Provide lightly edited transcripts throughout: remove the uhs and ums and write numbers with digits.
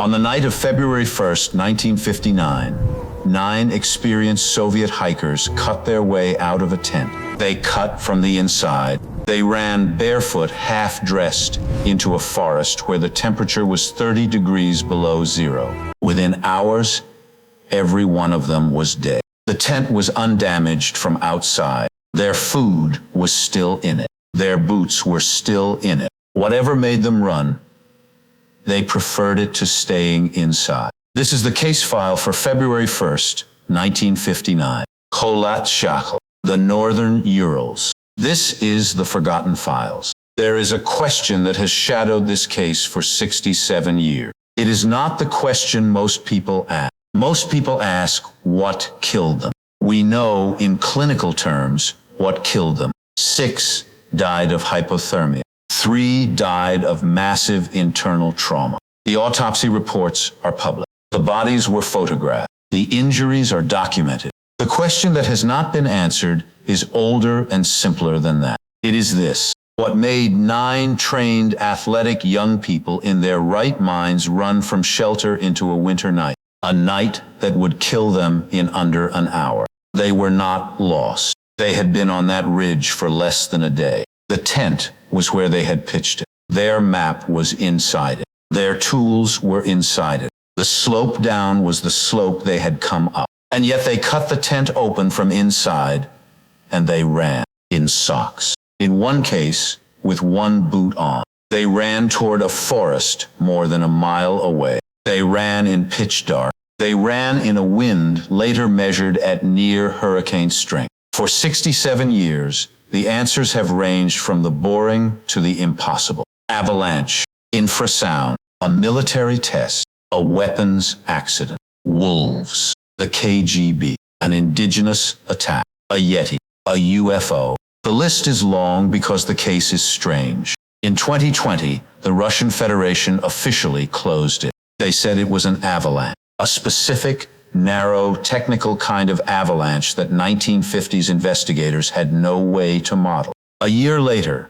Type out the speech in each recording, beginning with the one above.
On the night of February 1st, 1959, 9 experienced Soviet hikers cut their way out of a tent. They cut from the inside. They ran barefoot, half-dressed, into a forest where the temperature was 30 degrees below zero. Within hours, every one of them was dead. The tent was undamaged from outside. Their food was still in it. Their boots were still in it. Whatever made them run, they preferred it to staying inside. This is the case file for February 1st, 1959. Kholat Shakhl, the Northern Urals. This is the Forgotten Files. There is a question that has shadowed this case for 67 years. It is not the question most people ask. Most people ask, what killed them? We know in clinical terms what killed them. 6 died of hypothermia. 3 died of massive internal trauma. The autopsy reports are public. The bodies were photographed. The injuries are documented. The question that has not been answered is older and simpler than that. It is this: what made 9 trained, athletic young people in their right minds run from shelter into a winter night? A night that would kill them in under an hour. They were not lost. They had been on that ridge for less than a day. The tent was where they had pitched it. Their map was inside it. Their tools were inside it. The slope down was the slope they had come up. And yet they cut the tent open from inside, and they ran in socks. In one case, with one boot on. They ran toward a forest more than a mile away. They ran in pitch dark. They ran in a wind later measured at near hurricane strength. For 67 years, the answers have ranged from the boring to the impossible. Avalanche, infrasound, a military test, a weapons accident, wolves, the KGB, an indigenous attack, a Yeti, a UFO. The list is long because the case is strange. In 2020, the Russian Federation officially closed it. They said it was an avalanche, a specific, narrow, technical kind of avalanche that 1950s investigators had no way to model. A year later,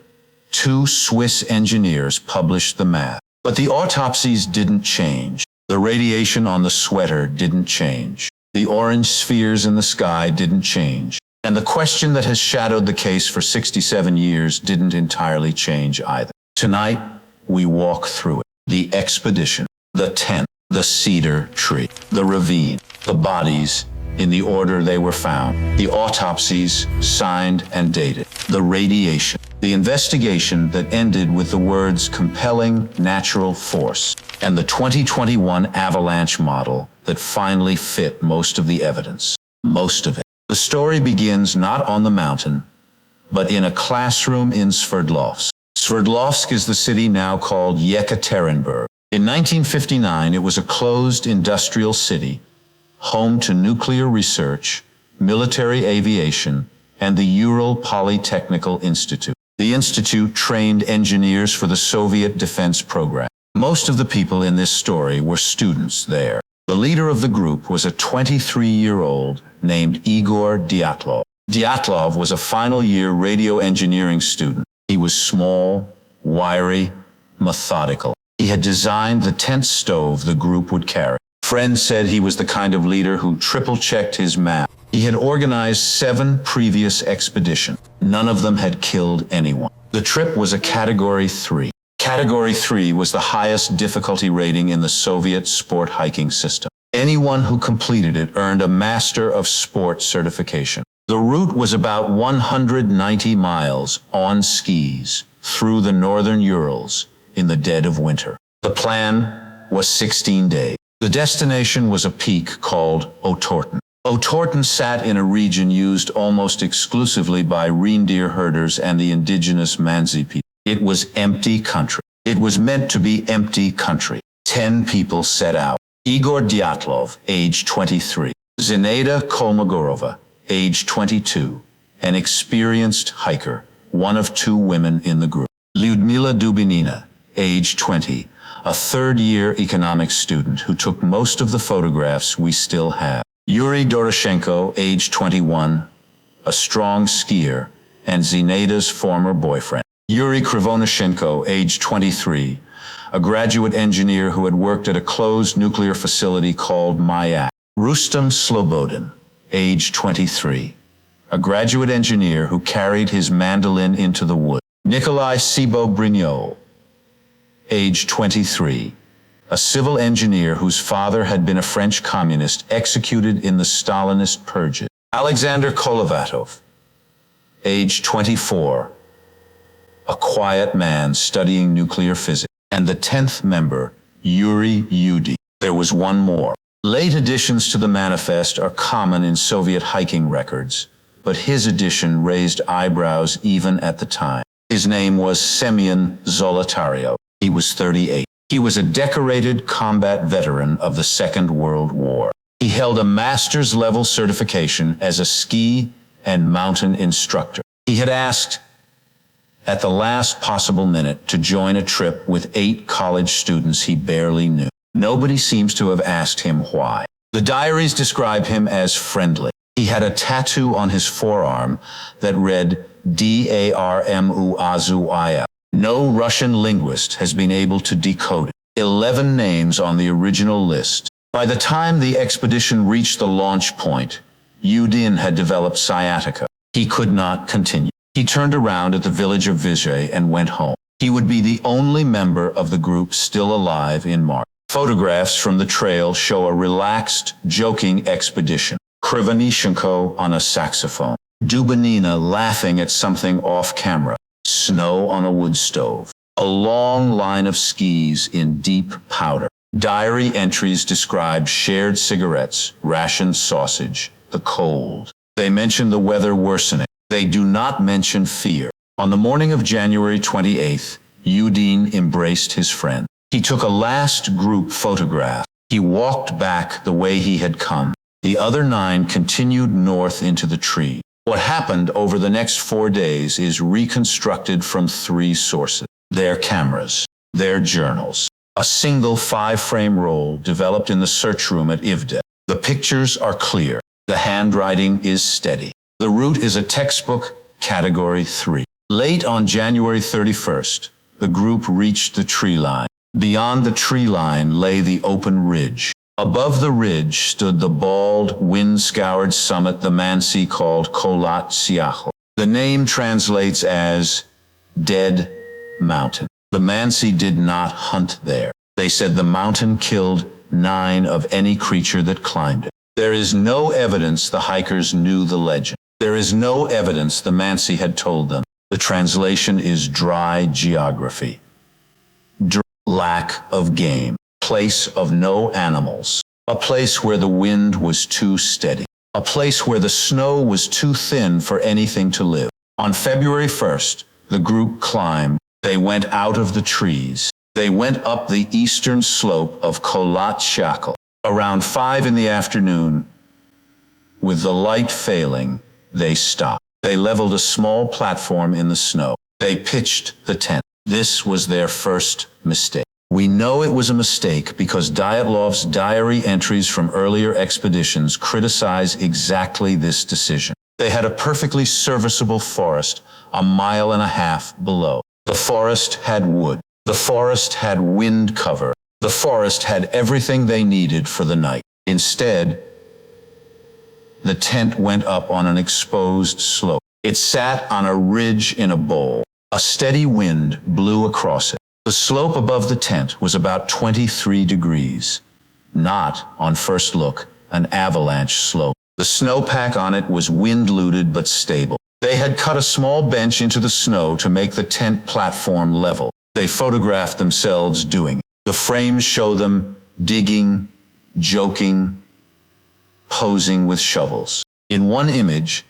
2 Swiss engineers published the math. But the autopsies didn't change. The radiation on the sweater didn't change. The orange spheres in the sky didn't change. And the question that has shadowed the case for 67 years didn't entirely change either. Tonight, we walk through it. The expedition, the tent, the cedar tree, the ravine, the bodies in the order they were found, the autopsies signed and dated, the radiation, the investigation that ended with the words compelling natural force, and the 2021 avalanche model that finally fit most of the evidence, most of it. The story begins not on the mountain, but in a classroom in Sverdlovsk. Sverdlovsk is the city now called Yekaterinburg. In 1959, it was a closed industrial city, home to nuclear research, military aviation, and the Ural Polytechnical Institute. The institute trained engineers for the Soviet defense program. Most of the people in this story were students there. The leader of the group was a 23-year-old named Igor Dyatlov. Dyatlov was a final-year radio engineering student. He was small, wiry, methodical. He had designed the tent stove the group would carry. Friends said he was the kind of leader who triple-checked his map. He had organized 7 previous expeditions. None of them had killed anyone. The trip was a Category 3. Category 3 was the highest difficulty rating in the Soviet sport hiking system. Anyone who completed it earned a Master of Sport certification. The route was about 190 miles on skis through the northern Urals in the dead of winter. The plan was 16 days. The destination was a peak called Otorten. Otorten sat in a region used almost exclusively by reindeer herders and the indigenous Mansi people. It was empty country. It was meant to be empty country. 10 people set out. Igor Dyatlov, age 23. Zinaida Kolmogorova, age 22, an experienced hiker, one of 2 women in the group. Lyudmila Dubinina, age 20, a third-year economics student who took most of the photographs we still have. Yuri Doroshenko, age 21, a strong skier, and Zinaida's former boyfriend. Yuri Krivonashenko, age 23, a graduate engineer who had worked at a closed nuclear facility called Mayak. Rustam Slobodin, age 23, a graduate engineer who carried his mandolin into the woods. Nikolai Sibo-Brignol, age 23, a civil engineer whose father had been a French communist executed in the Stalinist purges. Alexander Kolovatov, age 24, a quiet man studying nuclear physics. And the 10th member, Yuri Yudi. There was one more. Late additions to the manifest are common in Soviet hiking records, but his addition raised eyebrows even at the time. His name was Semyon Zolotaryov. He was 38. He was a decorated combat veteran of the Second World War. He held a master's level certification as a ski and mountain instructor. He had asked at the last possible minute to join a trip with 8 college students he barely knew. Nobody seems to have asked him why. The diaries describe him as friendly. He had a tattoo on his forearm that read Darmuazuia. No Russian linguist has been able to decode it. 11 names on the original list. By the time the expedition reached the launch point, Yudin had developed sciatica. He could not continue. He turned around at the village of Vizhay and went home. He would be the only member of the group still alive in March. Photographs from the trail show a relaxed, joking expedition. Krivonishenko on a saxophone. Dubinina laughing at something off camera. Snow on a wood stove. A long line of skis in deep powder. Diary entries describe shared cigarettes, rationed sausage, the cold. They mention the weather worsening. They do not mention fear. On the morning of January 28th, Yudin embraced his friend. He took a last group photograph. He walked back the way he had come. The other 9 continued north into the tree. What happened over the next 4 days is reconstructed from 3 sources. Their cameras, their journals. A single 5-frame roll developed in the search room at Ivde. The pictures are clear. The handwriting is steady. The route is a textbook, category 3. Late on January 31st, the group reached the tree line. Beyond the tree line lay the open ridge. Above the ridge stood the bald, wind-scoured summit the Mansi called Kholat Syakhl. The name translates as Dead Mountain. The Mansi did not hunt there. They said the mountain killed 9 of any creature that climbed it. There is no evidence the hikers knew the legend. There is no evidence the Mansi had told them. The translation is dry geography. Lack of game. Place of no animals. A place where the wind was too steady. A place where the snow was too thin for anything to live. On February 1st, the group climbed. They went out of the trees. They went up the eastern slope of Kholat Syakhl. Around 5 in the afternoon, with the light failing, they stopped. They leveled a small platform in the snow. They pitched the tent. This was their first mistake. We know it was a mistake because Dyatlov's diary entries from earlier expeditions criticize exactly this decision. They had a perfectly serviceable forest 1.5 miles below. The forest had wood. The forest had wind cover. The forest had everything they needed for the night. Instead, the tent went up on an exposed slope. It sat on a ridge in a bowl. A steady wind blew across it. The slope above the tent was about 23 degrees. Not, on first look, an avalanche slope. The snowpack on it was wind-looted but stable. They had cut a small bench into the snow to make the tent platform level. They photographed themselves doing it. The frames show them digging, joking, posing with shovels. In one image,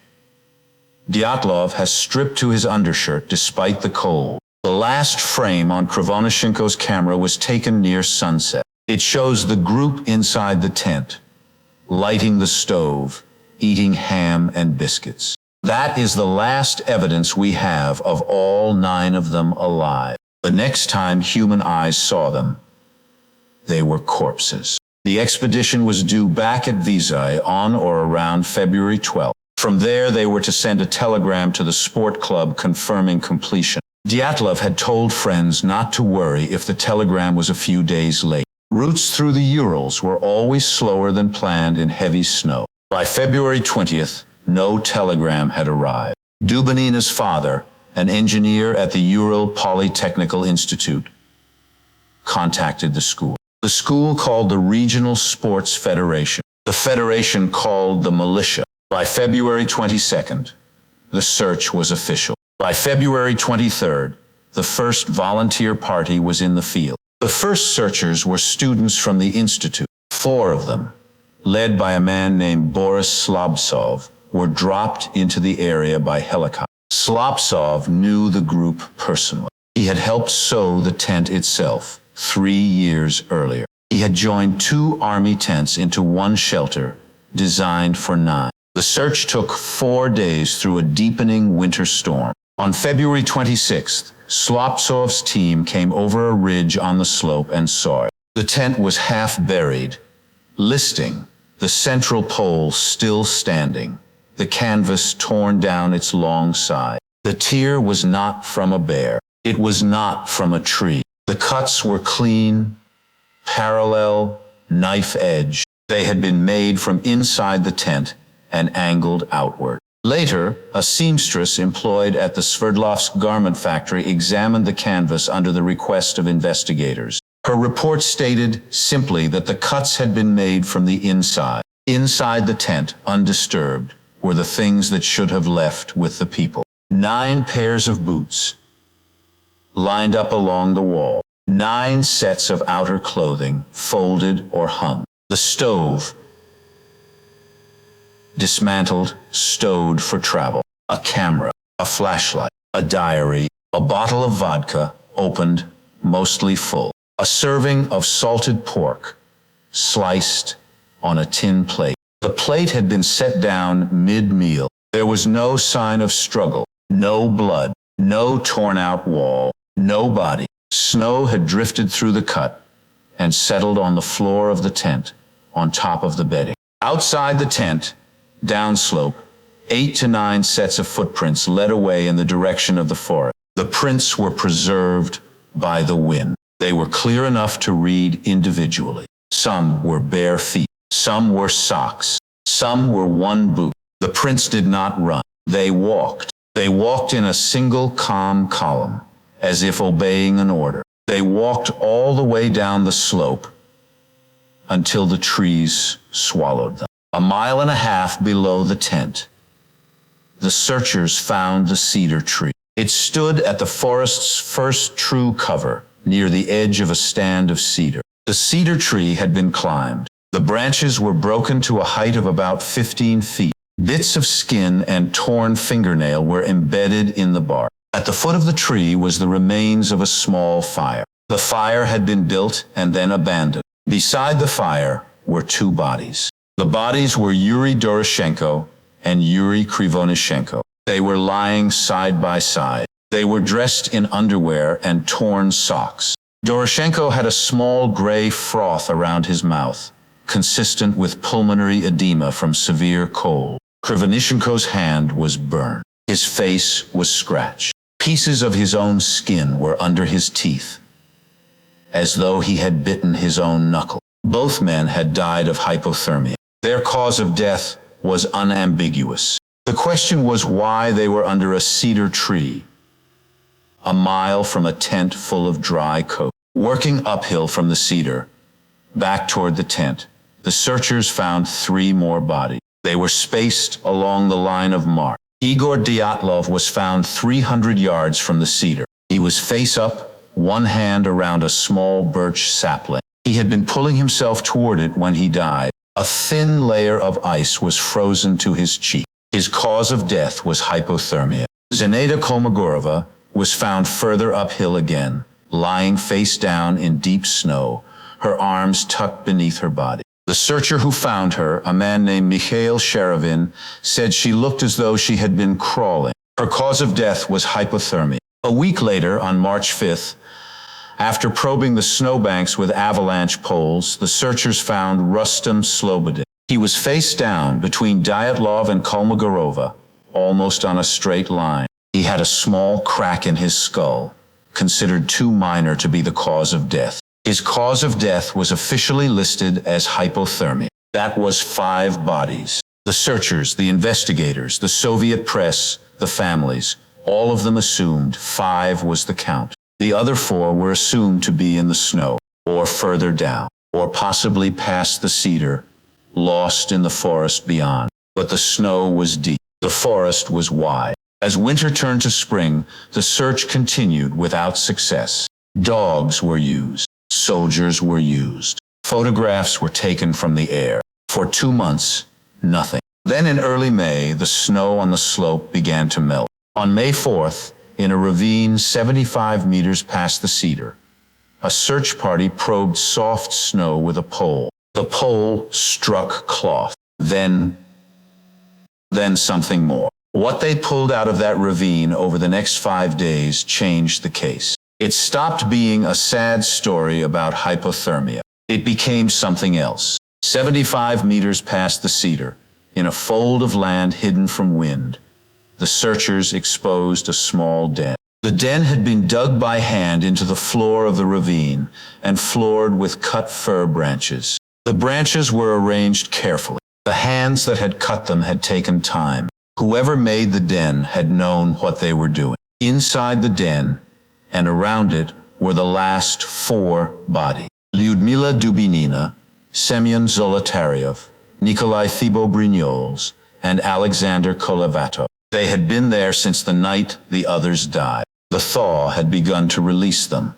Dyatlov has stripped to his undershirt despite the cold. The last frame on Krivonishenko's camera was taken near sunset. It shows the group inside the tent, lighting the stove, eating ham and biscuits. That is the last evidence we have of all 9 of them alive. The next time human eyes saw them, they were corpses. The expedition was due back at Vizhay on or around February 12th. From there, they were to send a telegram to the sport club confirming completion. Dyatlov had told friends not to worry if the telegram was a few days late. Routes through the Urals were always slower than planned in heavy snow. By February 20th, no telegram had arrived. Dubinina's father, an engineer at the Ural Polytechnical Institute, contacted the school. The school called the Regional Sports Federation. The federation called the militia. By February 22nd, the search was official. By February 23rd, the first volunteer party was in the field. The first searchers were students from the institute. 4 of them, led by a man named Boris Slobsov, were dropped into the area by helicopter. Slobsov knew the group personally. He had helped sew the tent itself 3 years earlier. He had joined 2 army tents into one shelter designed for 9. The search took 4 days through a deepening winter storm. On February 26th, Slobsov's team came over a ridge on the slope and saw it. The tent was half buried, listing the central pole still standing, the canvas torn down its long side. The tear was not from a bear. It was not from a tree. The cuts were clean, parallel, knife-edge. They had been made from inside the tent and angled outward. Later, a seamstress employed at the Sverdlovsk garment factory examined the canvas under the request of investigators. Her report stated simply that the cuts had been made from the inside. Inside the tent, undisturbed, were the things that should have left with the people. 9 pairs of boots lined up along the wall. 9 sets of outer clothing, folded or hung. The stove, dismantled, stowed for travel. A camera, a flashlight, a diary, a bottle of vodka, opened, mostly full. A serving of salted pork, sliced on a tin plate. The plate had been set down mid-meal. There was no sign of struggle, no blood, no torn-out wall, no body. Snow had drifted through the cut and settled on the floor of the tent, on top of the bedding. Outside the tent, downslope, 8 to 9 sets of footprints led away in the direction of the forest. The prints were preserved by the wind. They were clear enough to read individually. Some were bare feet. Some were socks. Some were one boot. The prints did not run. They walked. They walked in a single calm column, as if obeying an order. They walked all the way down the slope until the trees swallowed them. 1.5 miles below the tent, the searchers found the cedar tree. It stood at the forest's first true cover, near the edge of a stand of cedar. The cedar tree had been climbed. The branches were broken to a height of about 15 feet. Bits of skin and torn fingernail were embedded in the bark. At the foot of the tree was the remains of a small fire. The fire had been built and then abandoned. Beside the fire were 2 bodies. The bodies were Yuri Doroshenko and Yuri Krivonishenko. They were lying side by side. They were dressed in underwear and torn socks. Doroshenko had a small gray froth around his mouth, consistent with pulmonary edema from severe cold. Krivonishenko's hand was burned. His face was scratched. Pieces of his own skin were under his teeth, as though he had bitten his own knuckle. Both men had died of hypothermia. Their cause of death was unambiguous. The question was why they were under a cedar tree, 1 mile from a tent full of dry coke. Working uphill from the cedar, back toward the tent, the searchers found 3 more bodies. They were spaced along the line of march. Igor Dyatlov was found 300 yards from the cedar. He was face up, one hand around a small birch sapling. He had been pulling himself toward it when he died. A thin layer of ice was frozen to his cheek. His cause of death was hypothermia. Zenaida Kolmogorova was found further uphill again, lying face down in deep snow, her arms tucked beneath her body. The searcher who found her, a man named Mikhail Sharavin, said she looked as though she had been crawling. Her cause of death was hypothermia. A week later, on March 5th, after probing the snowbanks with avalanche poles, the searchers found Rustam Slobodin. He was face down between Dyatlov and Kolmogorova, almost on a straight line. He had a small crack in his skull, considered too minor to be the cause of death. His cause of death was officially listed as hypothermia. That was 5 bodies. The searchers, the investigators, the Soviet press, the families, all of them assumed 5 was the count. The other 4 were assumed to be in the snow, or further down, or possibly past the cedar, lost in the forest beyond. But the snow was deep. The forest was wide. As winter turned to spring, the search continued without success. Dogs were used. Soldiers were used. Photographs were taken from the air. For 2 months, nothing. Then in early May, the snow on the slope began to melt. On May 4th, in a ravine 75 meters past the cedar, a search party probed soft snow with a pole. The pole struck cloth. Then something more. What they pulled out of that ravine over the next 5 days changed the case. It stopped being a sad story about hypothermia. It became something else. 75 meters past the cedar, in a fold of land hidden from wind, the searchers exposed a small den. The den had been dug by hand into the floor of the ravine and floored with cut fir branches. The branches were arranged carefully. The hands that had cut them had taken time. Whoever made the den had known what they were doing. Inside the den and around it were the last 4 bodies. Lyudmila Dubinina, Semyon Zolotaryov, Nikolai Thibault-Brignoles, and Alexander Kolevatov. They had been there since the night the others died. The thaw had begun to release them,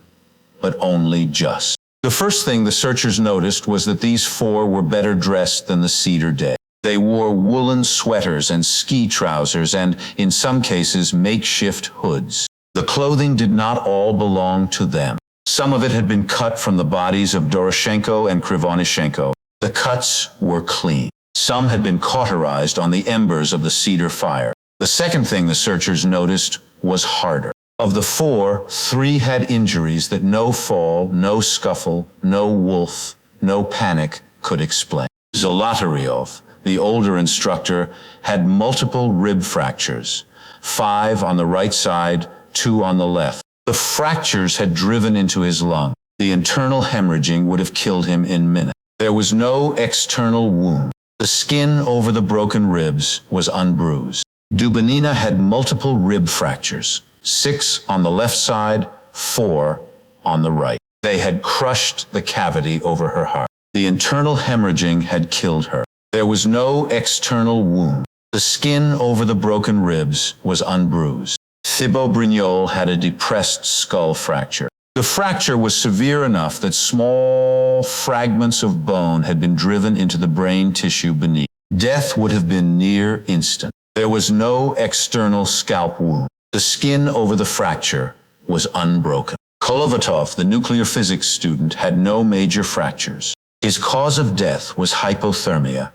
but only just. The first thing the searchers noticed was that these 4 were better dressed than the cedar day. They wore woolen sweaters and ski trousers and, in some cases, makeshift hoods. The clothing did not all belong to them. Some of it had been cut from the bodies of Doroshenko and Krivonishenko. The cuts were clean. Some had been cauterized on the embers of the cedar fire. The second thing the searchers noticed was harder. Of the 4, 3 had injuries that no fall, no scuffle, no wolf, no panic could explain. Zolotaryov, the older instructor, had multiple rib fractures, 5 on the right side, 2 on the left. The fractures had driven into his lung. The internal hemorrhaging would have killed him in minutes. There was no external wound. The skin over the broken ribs was unbruised. Dubinina had multiple rib fractures, 6 on the left side, 4 on the right. They had crushed the cavity over her heart. The internal hemorrhaging had killed her. There was no external wound. The skin over the broken ribs was unbruised. Thibault-Brignol had a depressed skull fracture. The fracture was severe enough that small fragments of bone had been driven into the brain tissue beneath. Death would have been near instant. There was no external scalp wound. The skin over the fracture was unbroken. Kolevatov, the nuclear physics student, had no major fractures. His cause of death was hypothermia,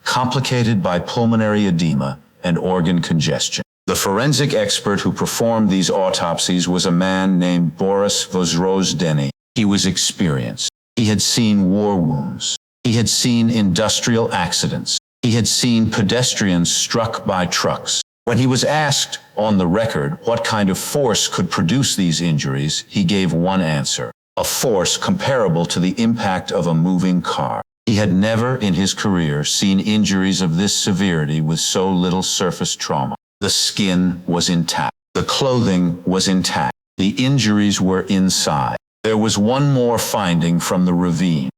complicated by pulmonary edema and organ congestion. The forensic expert who performed these autopsies was a man named Boris Vozrozdeny. He was experienced. He had seen war wounds. He had seen industrial accidents. He had seen pedestrians struck by trucks. When he was asked, on the record, what kind of force could produce these injuries, he gave one answer: a force comparable to the impact of a moving car. He had never in his career seen injuries of this severity with so little surface trauma. The skin was intact. The clothing was intact. The injuries were inside. There was one more finding from the ravine.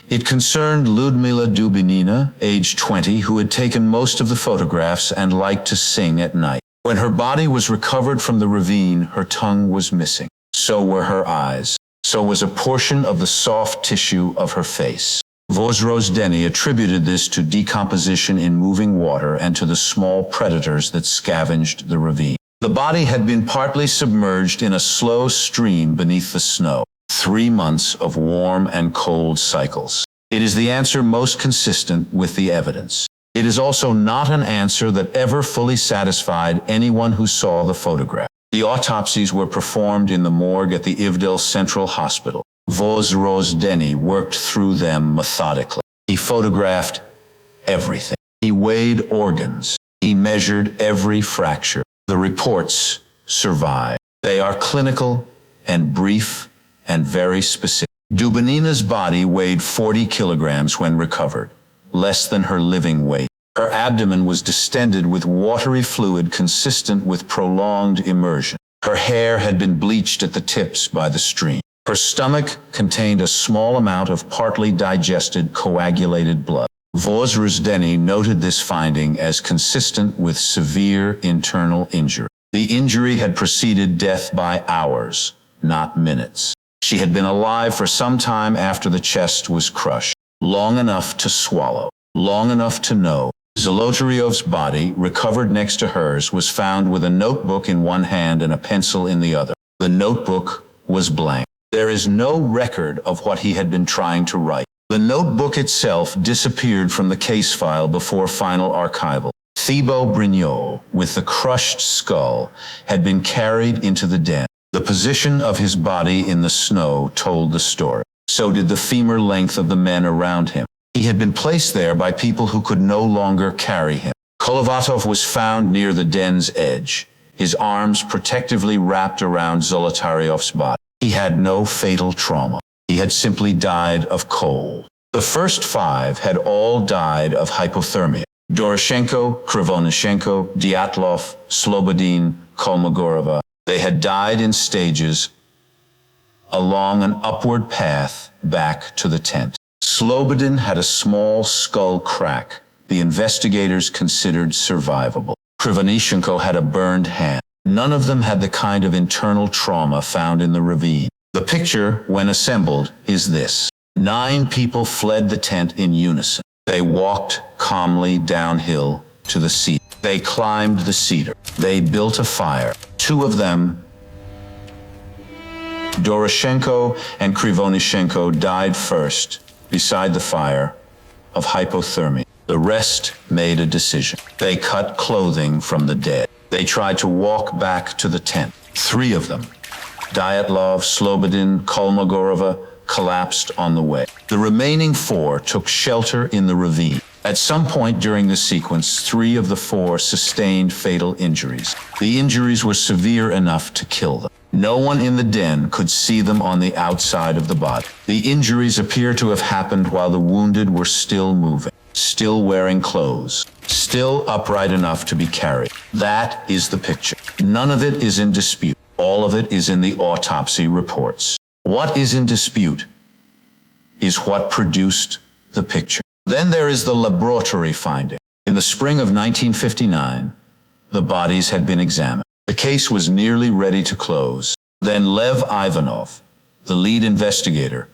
It concerned Lyudmila Dubinina, age 20, who had taken most of the photographs and liked to sing at night. When her body was recovered from the ravine, her tongue was missing. So were her eyes. So was a portion of the soft tissue of her face. Vozrozdeny attributed this to decomposition in moving water and to the small predators that scavenged the ravine. The body had been partly submerged in a slow stream beneath the snow. 3 months of warm and cold cycles. It is the answer most consistent with the evidence. It is also not an answer that ever fully satisfied anyone who saw the photograph. The autopsies were performed in the morgue at the Ivdel Central Hospital. Vozrozdeny worked through them methodically. He photographed everything. He weighed organs. He measured every fracture. The reports survive. They are clinical and brief and very specific. Dubinina's body weighed 40 kilograms when recovered, less than her living weight. Her abdomen was distended with watery fluid consistent with prolonged immersion. Her hair had been bleached at the tips by the stream. Her stomach contained a small amount of partly digested coagulated blood. Vozrzdeni noted this finding as consistent with severe internal injury. The injury had preceded death by hours, not minutes. She had been alive for some time after the chest was crushed, long enough to swallow, long enough to know. Zolotaryov's body, recovered next to hers, was found with a notebook in one hand and a pencil in the other. The notebook was blank. There is no record of what he had been trying to write. The notebook itself disappeared from the case file before final archival. Thibaut Brignol, with the crushed skull, had been carried into the den. The position of his body in the snow told the story. So did the femur length of the men around him. He had been placed there by people who could no longer carry him. Kolovatov was found near the den's edge, his arms protectively wrapped around Zolotaryov's body. He had no fatal trauma. He had simply died of cold. The first 5 had all died of hypothermia. Doroshenko, Krivonyshenko, Dyatlov, Slobodin, Kolmogorova. They had died in stages along an upward path back to the tent. Slobodin had a small skull crack the investigators considered survivable. Krivonyshenko had a burned hand. None of them had the kind of internal trauma found in the ravine. The picture, when assembled, is this. 9 people fled the tent in unison. They walked calmly downhill to the cedar. They climbed the cedar. They built a fire. 2 of them, Doroshenko and Krivonyshenko, died first, beside the fire, of hypothermia. The rest made a decision. They cut clothing from the dead. They tried to walk back to the tent. 3 of them, Dyatlov, Slobodin, Kolmogorova, collapsed on the way. The remaining 4 took shelter in the ravine. At some point during the sequence, 3 of the 4 sustained fatal injuries. The injuries were severe enough to kill them. No one in the den could see them on the outside of the body. The injuries appear to have happened while the wounded were still moving, still wearing clothes, still upright enough to be carried. That is the picture. None of it is in dispute. All of it is in the autopsy reports. What is in dispute is what produced the picture. Then there is the laboratory finding. In the spring of 1959, the bodies had been examined. The case was nearly ready to close. Then Lev Ivanov, the lead investigator,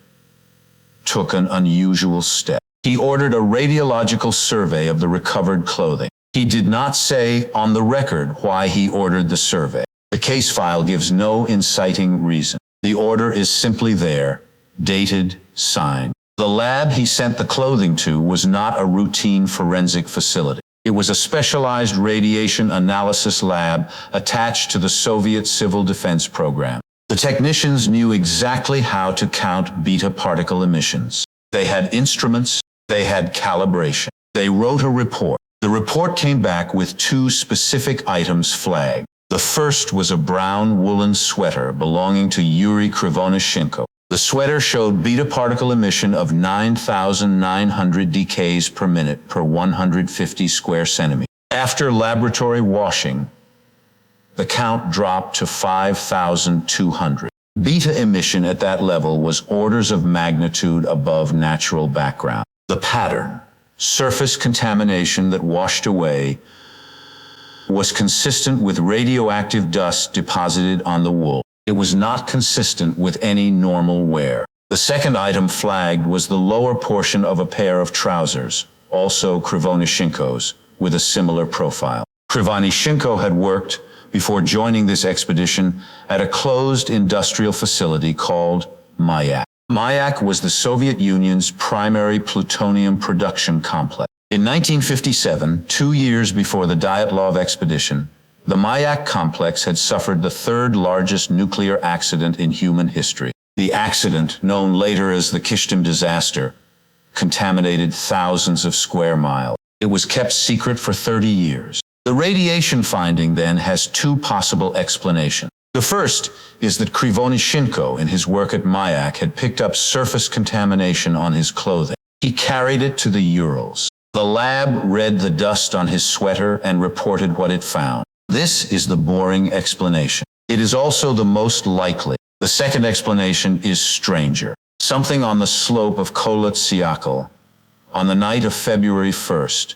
took an unusual step. He ordered a radiological survey of the recovered clothing. He did not say on the record why he ordered the survey. The case file gives no inciting reason. The order is simply there, dated, signed. The lab he sent the clothing to was not a routine forensic facility. It was a specialized radiation analysis lab attached to the Soviet Civil Defense Program. The technicians knew exactly how to count beta particle emissions. They had instruments, they had calibration. They wrote a report. The report came back with 2 specific items flagged. The first was a brown woolen sweater belonging to Yuri Krivonyshenko. The sweater showed beta particle emission of 9,900 decays per minute per 150 square centimeters. After laboratory washing, the count dropped to 5,200. Beta emission at that level was orders of magnitude above natural background. The pattern, surface contamination that washed away, was consistent with radioactive dust deposited on the wool. It was not consistent with any normal wear. The second item flagged was the lower portion of a pair of trousers, also Krivonyshenko's, with a similar profile. Krivonyshenko had worked, before joining this expedition, at a closed industrial facility called Mayak. Mayak was the Soviet Union's primary plutonium production complex. In 1957, 2 years before the Dyatlov expedition, the Mayak complex had suffered the 3rd largest nuclear accident in human history. The accident, known later as the Kishtim disaster, contaminated thousands of square miles. It was kept secret for 30 years. The radiation finding then has two possible explanations. The first is that Krivonischenko, in his work at Mayak, had picked up surface contamination on his clothing. He carried it to the Urals. The lab read the dust on his sweater and reported what it found. This is the boring explanation. It is also the most likely. The second explanation is stranger. Something on the slope of Kholat Syakhl, on the night of February 1st,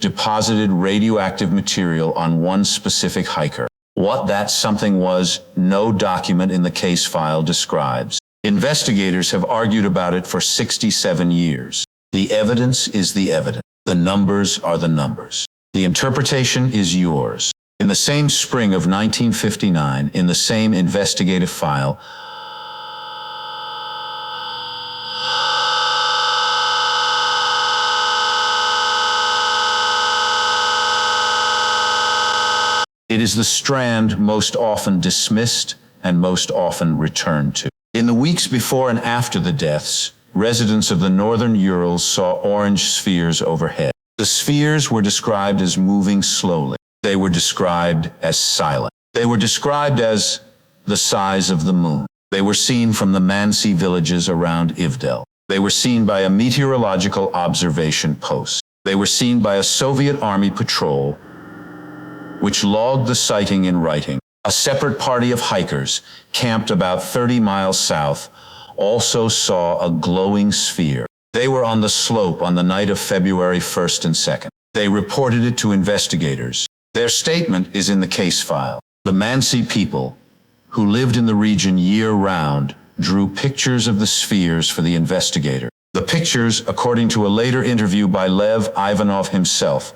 deposited radioactive material on one specific hiker. What that something was, no document in the case file describes. Investigators have argued about it for 67 years. The evidence is the evidence. The numbers are the numbers. The interpretation is yours. In the same spring of 1959, in the same investigative file, it is the strand most often dismissed and most often returned to. In the weeks before and after the deaths, residents of the northern Urals saw orange spheres overhead. The spheres were described as moving slowly. They were described as silent. They were described as the size of the moon. They were seen from the Mansi villages around Ivdel. They were seen by a meteorological observation post. They were seen by a Soviet Army patrol, which logged the sighting in writing. A separate party of hikers, camped about 30 miles south, also saw a glowing sphere. They were on the slope on the night of February 1st and 2nd. They reported it to investigators. Their statement is in the case file. The Mansi people, who lived in the region year-round, drew pictures of the spheres for the investigator. The pictures, according to a later interview by Lev Ivanov himself,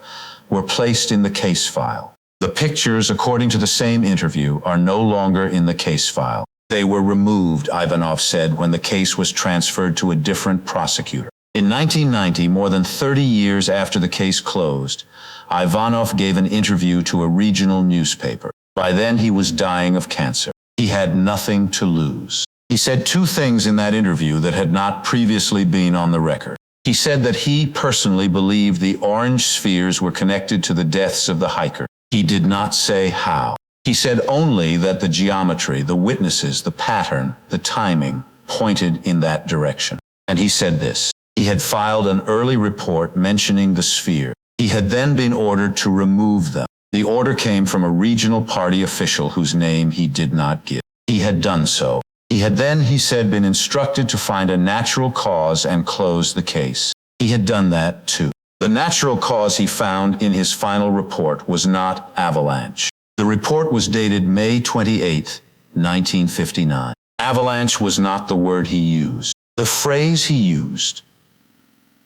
were placed in the case file. The pictures, according to the same interview, are no longer in the case file. They were removed, Ivanov said, when the case was transferred to a different prosecutor. In 1990, more than 30 years after the case closed, Ivanov gave an interview to a regional newspaper. By then, he was dying of cancer. He had nothing to lose. He said two things in that interview that had not previously been on the record. He said that he personally believed the orange spheres were connected to the deaths of the hiker. He did not say how. He said only that the geometry, the witnesses, the pattern, the timing pointed in that direction. And he said this. He had filed an early report mentioning the sphere. He had then been ordered to remove them. The order came from a regional party official whose name he did not give. He had done so. He had then, he said, been instructed to find a natural cause and close the case. He had done that too. The natural cause he found in his final report was not avalanche. The report was dated May 28, 1959. Avalanche was not the word he used. The phrase he used,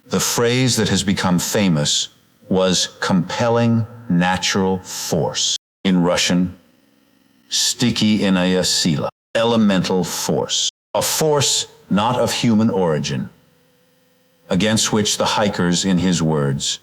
the phrase that has become famous, was compelling natural force. In Russian, sticky inaya sila, elemental force. A force not of human origin, against which the hikers, in his words,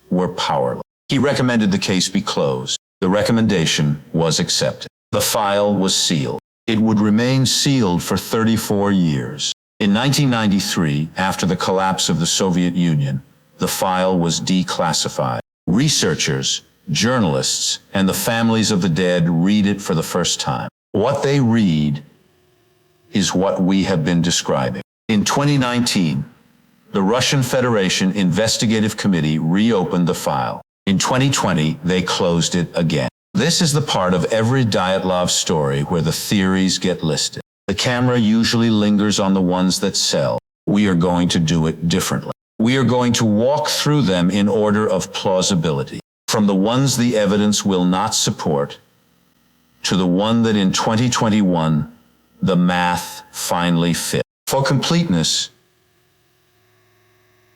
were powerless. He recommended the case be closed. The recommendation was accepted. The file was sealed. It would remain sealed for 34 years. In 1993, after the collapse of the Soviet Union, the file was declassified. Researchers, journalists, and the families of the dead read it for the first time. What they read is what we have been describing. In 2019, the Russian Federation Investigative Committee reopened the file. In 2020, they closed it again. This is the part of every Dyatlov story where the theories get listed. The camera usually lingers on the ones that sell. We are going to do it differently. We are going to walk through them in order of plausibility, from the ones the evidence will not support, to the one that in 2021, the math finally fit. For completeness,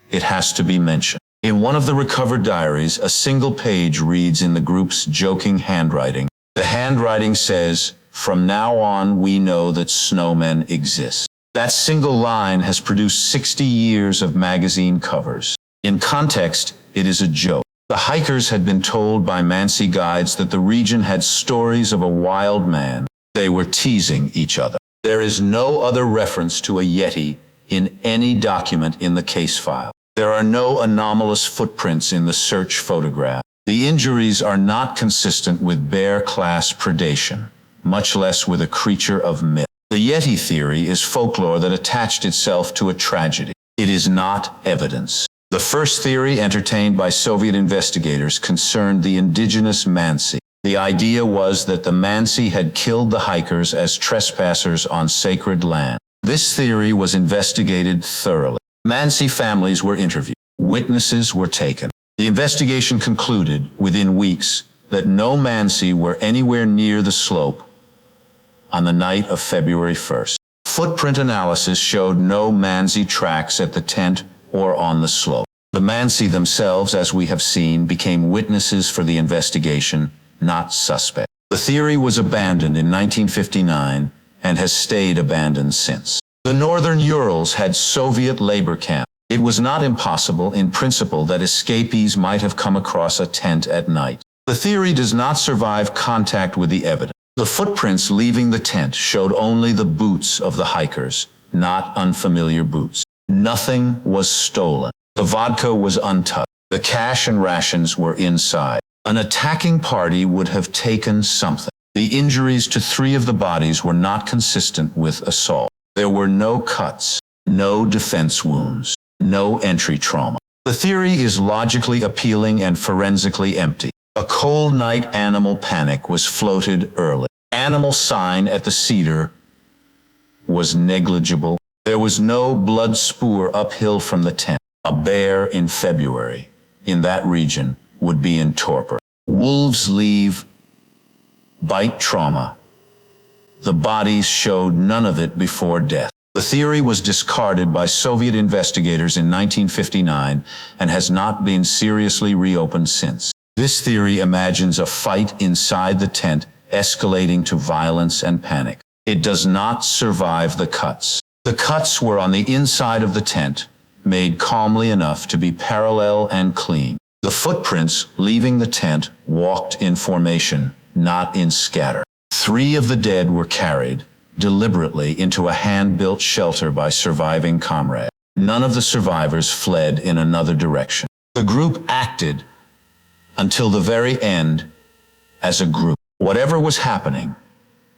it has to be mentioned. In one of the recovered diaries, a single page reads in the group's joking handwriting. The handwriting says, "From now on, we know that snowmen exist." That single line has produced 60 years of magazine covers. In context, it is a joke. The hikers had been told by Mansi guides that the region had stories of a wild man. They were teasing each other. There is no other reference to a Yeti in any document in the case file. There are no anomalous footprints in the search photograph. The injuries are not consistent with bear-class predation, much less with a creature of myth. The Yeti theory is folklore that attached itself to a tragedy. It is not evidence. The first theory entertained by Soviet investigators concerned the indigenous Mansi. The idea was that the Mansi had killed the hikers as trespassers on sacred land. This theory was investigated thoroughly. Mansi families were interviewed. Witnesses were taken. The investigation concluded, within weeks, that no Mansi were anywhere near the slope on the night of February 1st. Footprint analysis showed no Mansi tracks at the tent or on the slope. The Mansi themselves, as we have seen, became witnesses for the investigation, not suspects. The theory was abandoned in 1959 and has stayed abandoned since. The northern Urals had Soviet labor camps. It was not impossible, in principle, that escapees might have come across a tent at night. The theory does not survive contact with the evidence. The footprints leaving the tent showed only the boots of the hikers, not unfamiliar boots. Nothing was stolen. The vodka was untouched. The cash and rations were inside. An attacking party would have taken something. The injuries to 3 of the bodies were not consistent with assault. There were no cuts, no defense wounds, no entry trauma. The theory is logically appealing and forensically empty. A cold night animal panic was floated early. Animal sign at the cedar was negligible. There was no blood spoor uphill from the tent. A bear in February, in that region, would be in torpor. Wolves leave, bite trauma. The bodies showed none of it before death. The theory was discarded by Soviet investigators in 1959 and has not been seriously reopened since. This theory imagines a fight inside the tent escalating to violence and panic. It does not survive the cuts. The cuts were on the inside of the tent, made calmly enough to be parallel and clean. The footprints leaving the tent walked in formation, not in scatter. 3 of the dead were carried deliberately into a hand-built shelter by surviving comrades. None of the survivors fled in another direction. The group acted until the very end as a group. Whatever was happening,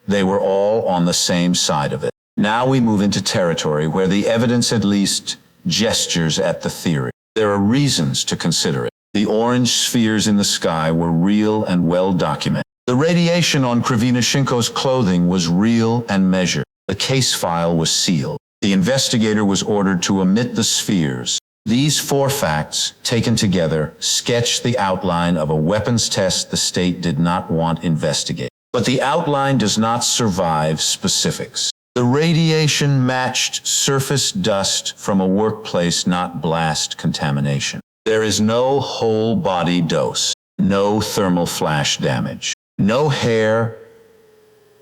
they were all on the same side of it. Now we move into territory where the evidence at least gestures at the theory. There are reasons to consider it. The orange spheres in the sky were real and well documented. The radiation on Krivinashenko's clothing was real and measured. The case file was sealed. The investigator was ordered to omit the spheres. These 4 facts, taken together, sketch the outline of a weapons test the state did not want investigated. But the outline does not survive specifics. The radiation matched surface dust from a workplace, not blast contamination. There is no whole body dose, no thermal flash damage, no hair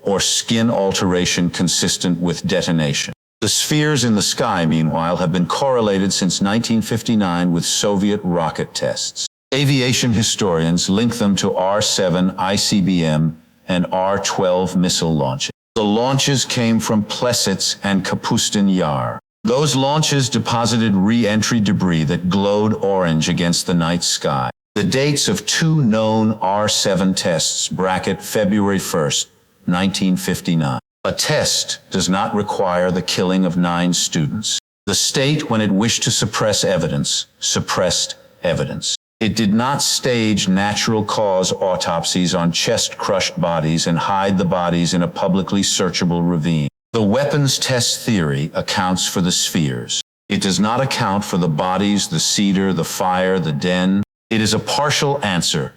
or skin alteration consistent with detonation. The spheres in the sky, meanwhile, have been correlated since 1959 with Soviet rocket tests. Aviation historians link them to R-7 ICBM and R-12 missile launches. The launches came from Plesets and Kapustin Yar. Those launches deposited re-entry debris that glowed orange against the night sky. The dates of 2 known R-7 tests bracket February 1st, 1959. A test does not require the killing of 9 students. The state, when it wished to suppress evidence, suppressed evidence. It did not stage natural cause autopsies on chest-crushed bodies and hide the bodies in a publicly searchable ravine. The weapons test theory accounts for the spheres. It does not account for the bodies, the cedar, the fire, the den. It is a partial answer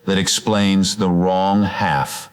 that explains the wrong half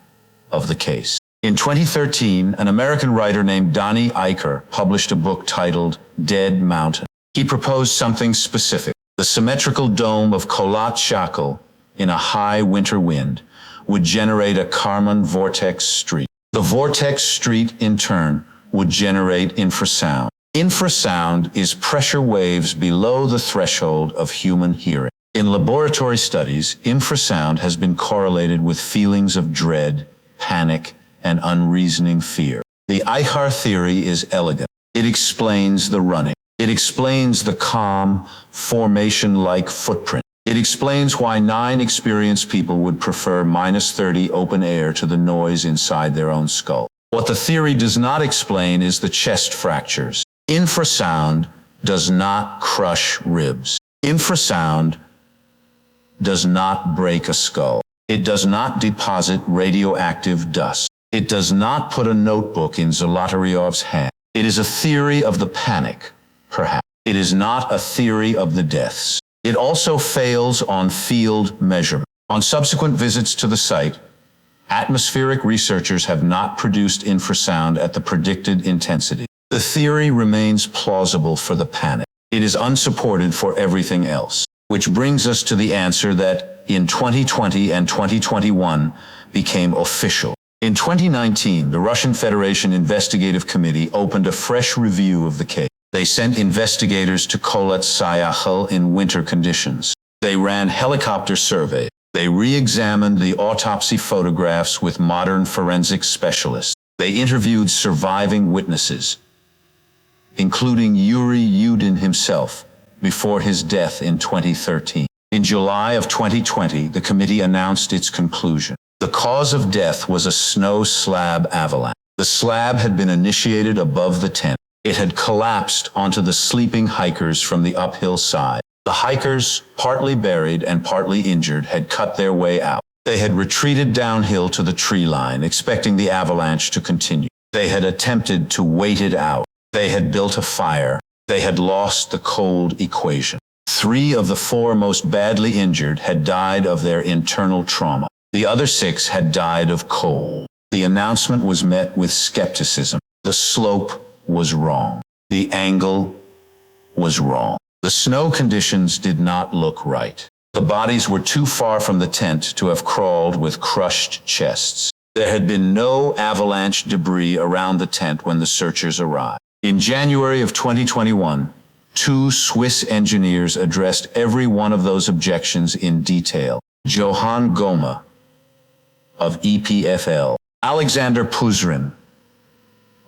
of the case. In 2013, an American writer named Donnie Eicher published a book titled Dead Mountain. He proposed something specific. The symmetrical dome of Kholat Shakal in a high winter wind would generate a Kármán vortex street. The vortex street, in turn, would generate infrasound. Infrasound is pressure waves below the threshold of human hearing. In laboratory studies, infrasound has been correlated with feelings of dread, panic, and unreasoning fear. The Eicher theory is elegant. It explains the running. It explains the calm, formation-like footprint. It It explains why 9 experienced people would prefer -30 open air to the noise inside their own skull. What the theory does not explain is the chest fractures. Infrasound does not crush ribs. Infrasound does not break a skull. It does not deposit radioactive dust. It does not put a notebook in Zolotaryov's hand. It is a theory of the panic, perhaps. It is not a theory of the deaths. It also fails on field measurement. On subsequent visits to the site, atmospheric researchers have not produced infrasound at the predicted intensity. The theory remains plausible for the panic. It is unsupported for everything else. Which brings us to the answer that in 2020 and 2021 became official. In 2019, the Russian Federation Investigative Committee opened a fresh review of the case. They sent investigators to Kholat-Syakhl in winter conditions. They ran helicopter surveys. They re-examined the autopsy photographs with modern forensic specialists. They interviewed surviving witnesses, including Yuri Yudin himself, before his death in 2013. In July of 2020, the committee announced its conclusion. The cause of death was a snow slab avalanche. The slab had been initiated above the tent. It had collapsed onto the sleeping hikers from the uphill side. The hikers, partly buried and partly injured, had cut their way out. They had retreated downhill to the tree line, expecting the avalanche to continue. They had attempted to wait it out. They had built a fire. They had lost the cold equation. 3 of the 4 most badly injured had died of their internal trauma. The other 6 had died of cold. The announcement was met with skepticism. The slope was wrong. The angle was wrong. The snow conditions did not look right. The bodies were too far from the tent to have crawled with crushed chests. There had been no avalanche debris around the tent when the searchers arrived. In January of 2021, 2 Swiss engineers addressed every one of those objections in detail. Johann Goma of EPFL, Alexander Puzrin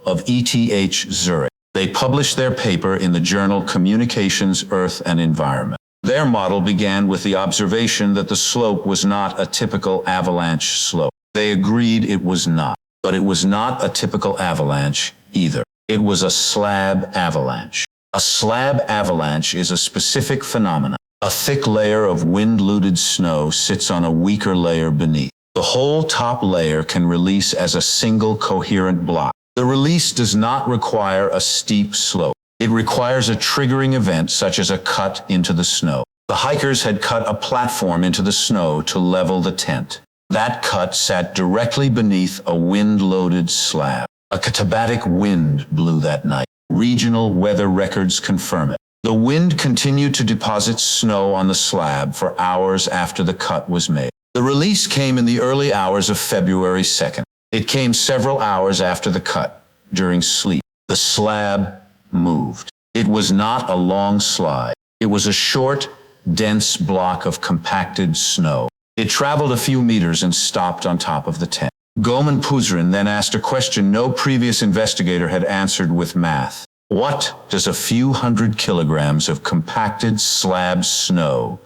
of ETH Zurich. They published their paper in the journal Communications, Earth and Environment. Their model began with the observation that the slope was not a typical avalanche slope. They agreed it was not, but it was not a typical avalanche either. It was a slab avalanche. A slab avalanche is a specific phenomenon. A thick layer of wind-looted snow sits on a weaker layer beneath. The whole top layer can release as a single coherent block. The release does not require a steep slope. It requires a triggering event such as a cut into the snow. The hikers had cut a platform into the snow to level the tent. That cut sat directly beneath a wind-loaded slab. A katabatic wind blew that night. Regional weather records confirm it. The wind continued to deposit snow on the slab for hours after the cut was made. The release came in the early hours of February 2nd. It came several hours after the cut, during sleep. The slab moved. It was not a long slide. It was a short, dense block of compacted snow. It traveled a few meters and stopped on top of the tent. Goman Puzrin then asked a question no previous investigator had answered with math. What does a few hundred kilograms of compacted slab snow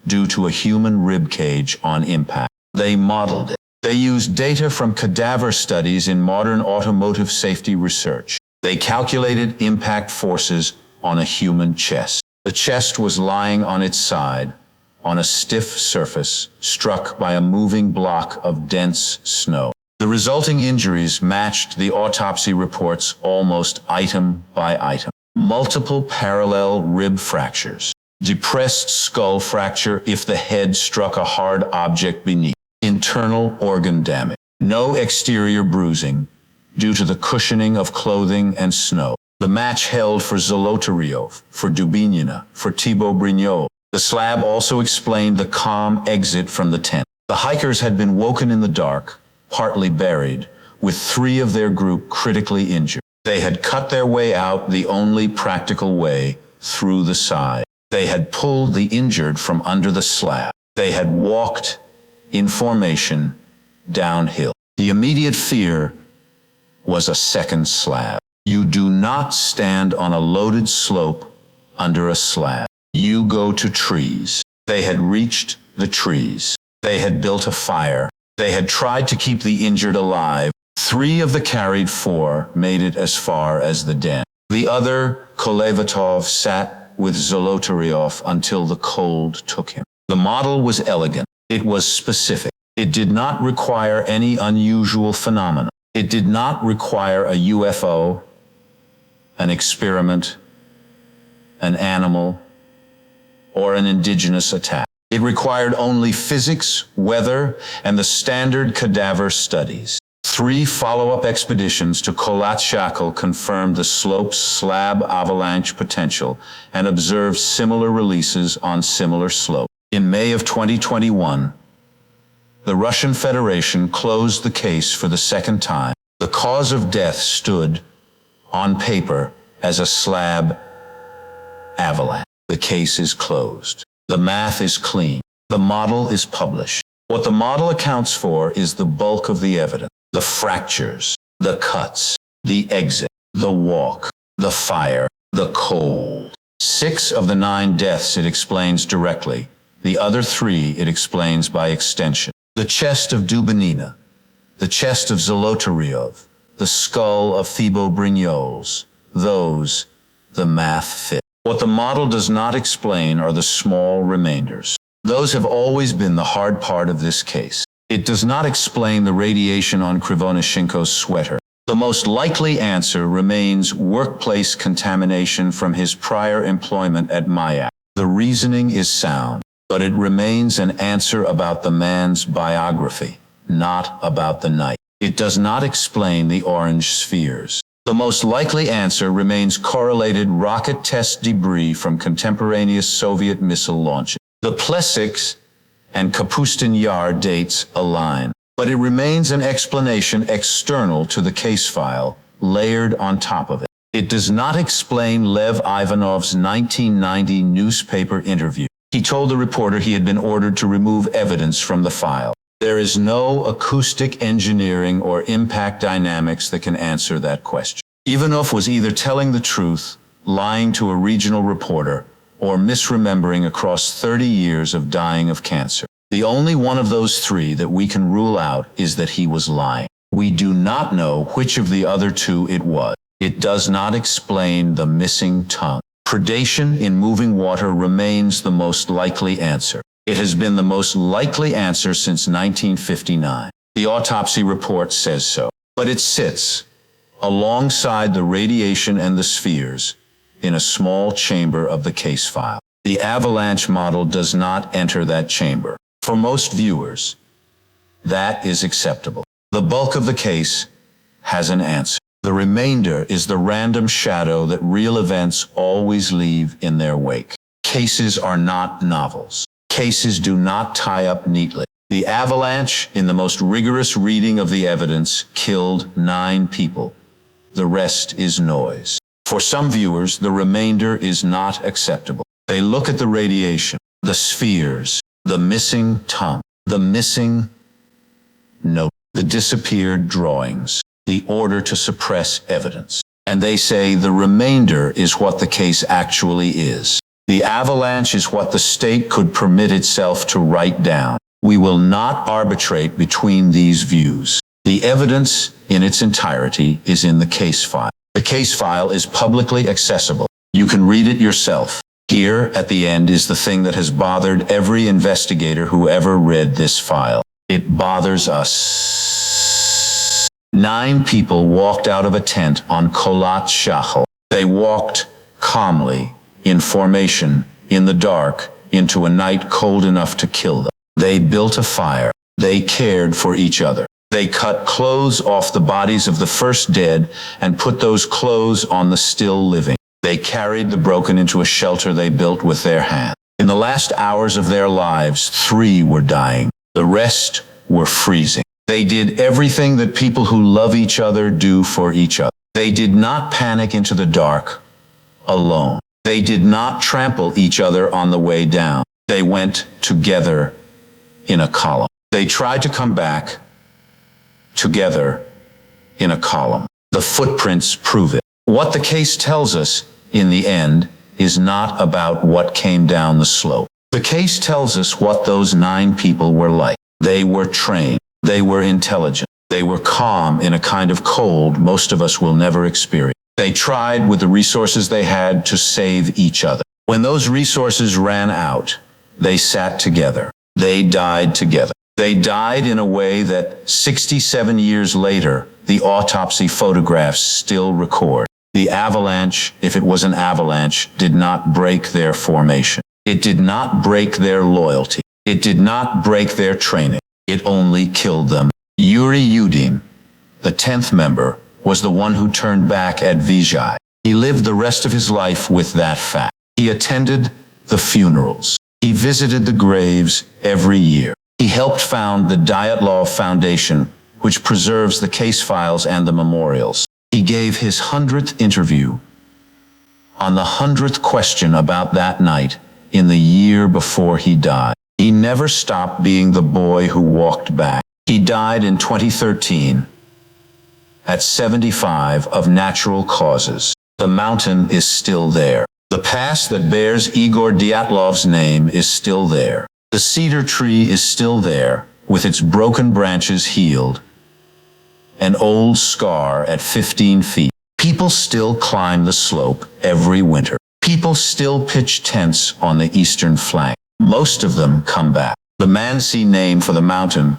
do to a human rib cage on impact? They modeled it. They used data from cadaver studies in modern automotive safety research. They calculated impact forces on a human chest. The chest was lying on its side, on a stiff surface, struck by a moving block of dense snow. The resulting injuries matched the autopsy reports almost item by item. Multiple parallel rib fractures. Depressed skull fracture if the head struck a hard object beneath. Internal organ damage. No exterior bruising due to the cushioning of clothing and snow. The match held for Zolotaryov, for Dubinina, for Thibaut Brignol. The slab also explained the calm exit from the tent. The hikers had been woken in the dark, partly buried, with 3 of their group critically injured. They had cut their way out the only practical way, through the side. They had pulled the injured from under the slab. They had walked in formation downhill. The immediate fear was a second slab. You do not stand on a loaded slope under a slab. You go to trees. They had reached the trees. They had built a fire. They had tried to keep the injured alive. 3 of the carried 4 made it as far as the den. The other, Kolevatov, sat with Zolotaryov until the cold took him. The model was elegant. It was specific. It did not require any unusual phenomena. It did not require a UFO, an experiment, an animal, or an indigenous attack. It required only physics, weather, and the standard cadaver studies. 3 follow-up expeditions to Kholat-Shakil confirmed the slope's slab avalanche potential and observed similar releases on similar slopes. In May of 2021, the Russian Federation closed the case for the second time. The cause of death stood, on paper, as a slab avalanche. The case is closed. The math is clean. The model is published. What the model accounts for is the bulk of the evidence. The fractures, the cuts, the exit, the walk, the fire, the cold. 6 of the 9 deaths it explains directly. The other 3 it explains by extension. The chest of Dubinina, the chest of Zolotaryov, the skull of Thibaut Brignoles. Those, the math fit. What the model does not explain are the small remainders. Those have always been the hard part of this case. It does not explain the radiation on Krivonishenko's sweater. The most likely answer remains workplace contamination from his prior employment at Mayak. The reasoning is sound, but it remains an answer about the man's biography, not about the night. It does not explain the orange spheres. The most likely answer remains correlated rocket test debris from contemporaneous Soviet missile launches. The Plessiks and Kapustin Yar dates align, but it remains an explanation external to the case file, layered on top of it. It does not explain Lev Ivanov's 1990 newspaper interview. He told the reporter he had been ordered to remove evidence from the file. There is no acoustic engineering or impact dynamics that can answer that question. Ivanov was either telling the truth, lying to a regional reporter, or misremembering across 30 years of dying of cancer. The only one of those 3 that we can rule out is that he was lying. We do not know which of the other 2 it was. It does not explain the missing tongue. Predation in moving water remains the most likely answer. It has been the most likely answer since 1959. The autopsy report says so. But it sits, alongside the radiation and the spheres, in a small chamber of the case file. The avalanche model does not enter that chamber. For most viewers, that is acceptable. The bulk of the case has an answer. The remainder is the random shadow that real events always leave in their wake. Cases are not novels. Cases do not tie up neatly. The avalanche, in the most rigorous reading of the evidence, killed 9 people. The rest is noise. For some viewers, the remainder is not acceptable. They look at the radiation, the spheres, the missing tongue, the missing note, the disappeared drawings, the order to suppress evidence. And they say the remainder is what the case actually is. The avalanche is what the state could permit itself to write down. We will not arbitrate between these views. The evidence in its entirety is in the case file. The case file is publicly accessible. You can read it yourself. Here, at the end, is the thing that has bothered every investigator who ever read this file. It bothers us. 9 people walked out of a tent on Kholat-Shakil. They walked calmly, in formation, in the dark, into a night cold enough to kill them. They built a fire. They cared for each other. They cut clothes off the bodies of the first dead and put those clothes on the still living. They carried the broken into a shelter they built with their hands. In the last hours of their lives, 3 were dying. The rest were freezing. They did everything that people who love each other do for each other. They did not panic into the dark, alone. They did not trample each other on the way down. They went together in a column. They tried to come back together in a column. The footprints prove it. What the case tells us, in the end, is not about what came down the slope. The case tells us what those 9 people were like. They were trained. They were intelligent. They were calm in a kind of cold most of us will never experience. They tried with the resources they had to save each other. When those resources ran out, they sat together. They died together. They died in a way that 67 years later, the autopsy photographs still record. The avalanche, if it was an avalanche, did not break their formation. It did not break their loyalty. It did not break their training. It only killed them. Yuri Yudim, the 10th member, was the one who turned back at Vijay. He lived the rest of his life with that fact. He attended the funerals. He visited the graves every year. He helped found the Dyatlov Foundation, which preserves the case files and the memorials. He gave his 100th interview on the 100th question about that night in the year before he died. He never stopped being the boy who walked back. He died in 2013 at 75 of natural causes. The mountain is still there. The pass that bears Igor Dyatlov's name is still there. The cedar tree is still there, with its broken branches healed. An old scar at 15 feet. People still climb the slope every winter. People still pitch tents on the eastern flank. Most of them come back. The Mansi name for the mountain,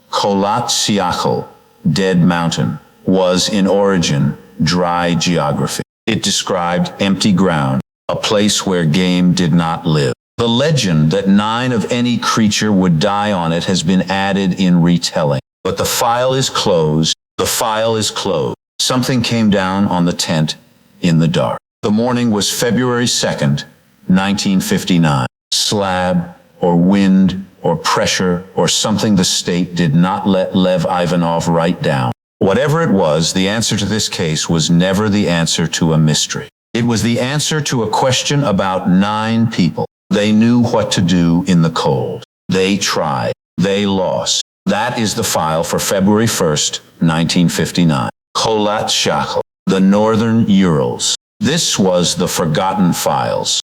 Kholat Syakhl, Dead Mountain, was in origin dry geography. It described empty ground, a place where game did not live. The legend that 9 of any creature would die on it has been added in retelling. But the file is closed. The file is closed. Something came down on the tent in the dark. The morning was February 2nd, 1959. Slab, or wind, or pressure, or something the state did not let Lev Ivanov write down. Whatever it was, the answer to this case was never the answer to a mystery. It was the answer to a question about 9 people. They knew what to do in the cold. They tried. They lost. That is the file for February 1st, 1959. Kholat Syakhl, the Northern Urals. This was the Forgotten Files.